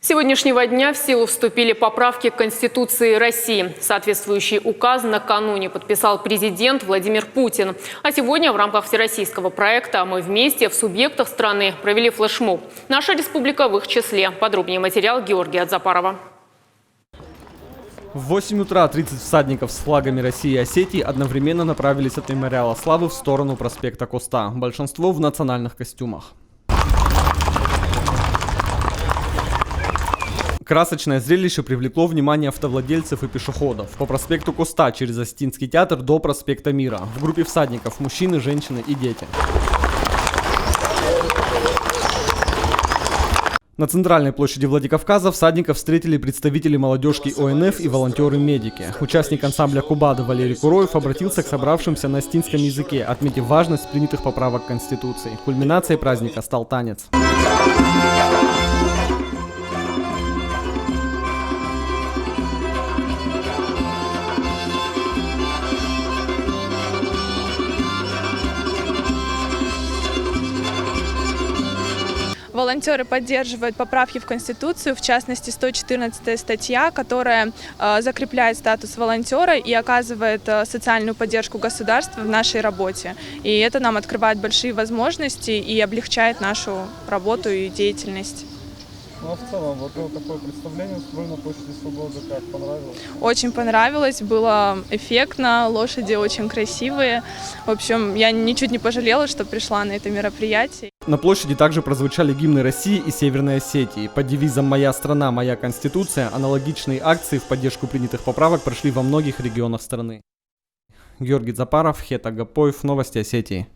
С сегодняшнего дня в силу вступили поправки к Конституции России. Соответствующий указ накануне подписал президент Владимир Путин. А сегодня в рамках всероссийского проекта «Мы вместе» в субъектах страны провели флешмоб. Наша республика в их числе. Подробнее материал Георгия Дзапарова. В 8 утра 30 всадников с флагами России и Осетии одновременно направились от мемориала Славы в сторону проспекта Коста. Большинство в национальных костюмах. Красочное зрелище привлекло внимание автовладельцев и пешеходов. По проспекту Коста через Остинский театр до проспекта Мира. В группе всадников мужчины, женщины и дети. На центральной площади Владикавказа всадников встретили представители молодежки ОНФ и волонтеры-медики. Участник ансамбля «Кубады» Валерий Куроев обратился к собравшимся на остинском языке, отметив важность принятых поправок к Конституции. Кульминацией праздника стал танец. Волонтеры поддерживают поправки в Конституцию, в частности 114 статья, которая закрепляет статус волонтера и оказывает социальную поддержку государства в нашей работе. И это нам открывает большие возможности и облегчает нашу работу и деятельность. Ну а в целом, вот такое представление устроено на площади Свободы, как понравилось? Очень понравилось, было эффектно, лошади очень красивые. В общем, я ничуть не пожалела, что пришла на это мероприятие. На площади также прозвучали гимны России и Северной Осетии. Под девизом «Моя страна, моя Конституция» аналогичные акции в поддержку принятых поправок прошли во многих регионах страны. Георгий Дзапаров, Хета Гапоев, Новости Осетии.